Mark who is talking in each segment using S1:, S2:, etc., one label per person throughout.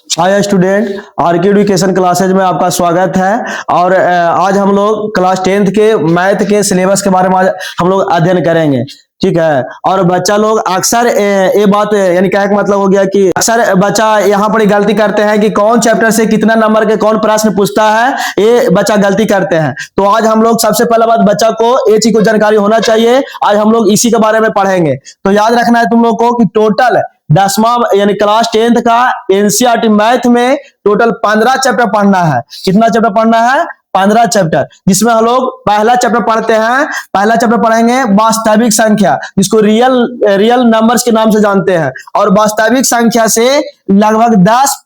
S1: हाय student, RK education classes में आपका स्वागत है। और आज हम लोग क्लास 10th के मैथ के सिलेबस के बारे में आज हम लोग अध्ययन करेंगे। ठीक है। और बच्चा लोग अक्सर ये बात यानी क्या मतलब हो गया कि अक्सर बच्चा यहाँ पर गलती करते हैं कि कौन चैप्टर से कितना नंबर के कौन प्रश्न पूछता है, ये बच्चा गलती करते हैं। तो आज हम लोग सबसे पहला बात बच्चा को ये चीज को जानकारी होना चाहिए। आज हम लोग इसी के बारे में पढ़ेंगे। तो याद रखना है तुम लोग को कि टोटल 10वां यानी क्लास 10th का एनसीईआरटी मैथ में टोटल 15 चैप्टर पढ़ना है। कितना चैप्टर पढ़ना है? 15 चैप्टर, जिसमें हम लोग पहला चैप्टर पढ़ते हैं। पहला चैप्टर पढ़ेंगे वास्तविक संख्या, जिसको रियल नंबर्स के नाम से जानते हैं। और वास्तविक संख्या से लगभग 10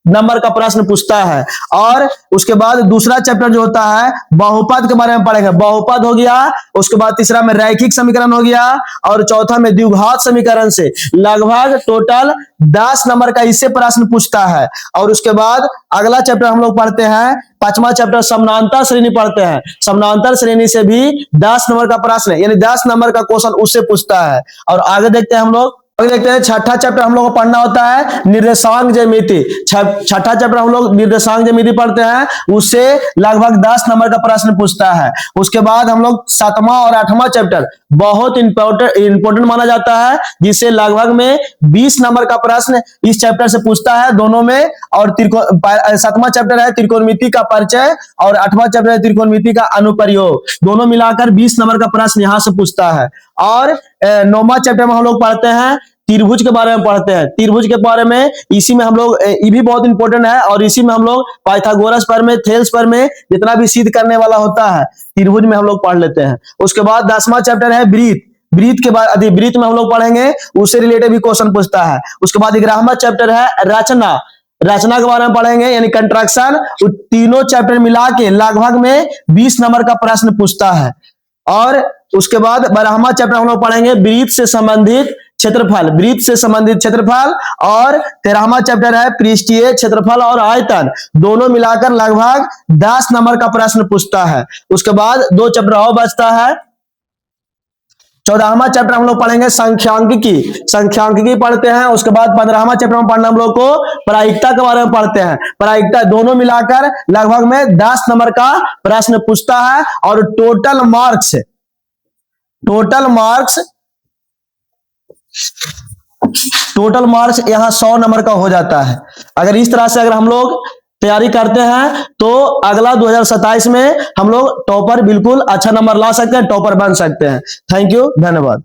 S1: नंबर का प्रश्न पूछता है। और उसके बाद दूसरा चैप्टर जो होता है बहुपद के बारे में पढ़ेंगे। बहुपद हो गया, उसके बाद तीसरा में रैखिक समीकरण हो गया, और चौथा में द्विघात समीकरण से लगभग टोटल 10 नंबर का इससे प्रश्न पूछता है। और उसके बाद अगला चैप्टर हम लोग पढ़ते हैं, 5वां चैप्टर समानांतर श्रेणी पढ़ते हैं। समानांतर श्रेणी से भी 10 नंबर का प्रश्न यानी 10 नंबर का क्वेश्चन उससे पूछता है। और आगे देखते हैं हम लोग, देखते हैं छठा चैप्टर हम लोग को पढ़ना होता है निर्देशांक ज्यामिति। छठा चैप्टर हम लोग निर्देशांक ज्यामिति पढ़ते हैं, उससे लगभग 10 नंबर का प्रश्न पूछता है। उसके बाद हम लोग 7वां और 8वां चैप्टर बहुत इंपॉर्टेंट माना जाता है, जिससे लगभग में 20 नंबर का प्रश्न इस चैप्टर से पूछता है दोनों में। और 7वां चैप्टर है त्रिकोणमिति का परिचय, और 8वां चैप्टर है त्रिकोणमिति का अनुप्रयोग। दोनों मिलाकर 20 नंबर का प्रश्न यहां से पूछता है। और 9वां चैप्टर में हम लोग पढ़ते हैं त्रिभुज के बारे में पढ़ते हैं। त्रिभुज के बारे में इसी में हम लोग, ये भी बहुत इंपॉर्टेंट है, और इसी में हम लोग पाइथागोरस प्रमेय, थेल्स प्रमेय, जितना भी सिद्ध करने वाला होता है त्रिभुज में हम लोग पढ़ लेते हैं। उसके बाद 10वां चैप्टर है वृत्त। वृत्त के बाद वृत्त में हम लोग पढ़ेंगे, उससे रिलेटेड भी क्वेश्चन पूछता है। उसके बाद 11वां चैप्टर है रचना। रचना के बारे में पढ़ेंगे यानी कंस्ट्रक्शन। तीनों चैप्टर मिला के लगभग में 20 नंबर का प्रश्न पूछता है। और उसके बाद 12वां चैप्टर हम लोग पढ़ेंगे वृत्त से संबंधित क्षेत्रफल। वृत्त से संबंधित क्षेत्रफल। और 13वां चैप्टर है पृष्ठीय क्षेत्रफल और आयतन। दोनों मिलाकर लगभग 10 नंबर का प्रश्न पूछता है। उसके बाद 2 चैप्टर और बचता है। 14वां चैप्टर हम लोग पढ़ेंगे सांख्यिकी। सांख्यिकी पढ़ते हैं। उसके बाद 15वां चैप्टर में पढ़ना हम लोग को प्रायिकता के बारे में पढ़ते हैं। प्रायिकता दोनों मिलाकर लगभग में 10 नंबर का प्रश्न पूछता है। और टोटल मार्क्स यहाँ 100 नंबर का हो जाता है। अगर इस तरह से अगर हम लोग तैयारी करते हैं तो अगला 2027 में हम लोग टॉपर बिल्कुल अच्छा नंबर ला सकते हैं, टॉपर बन सकते हैं। थैंक यू, धन्यवाद।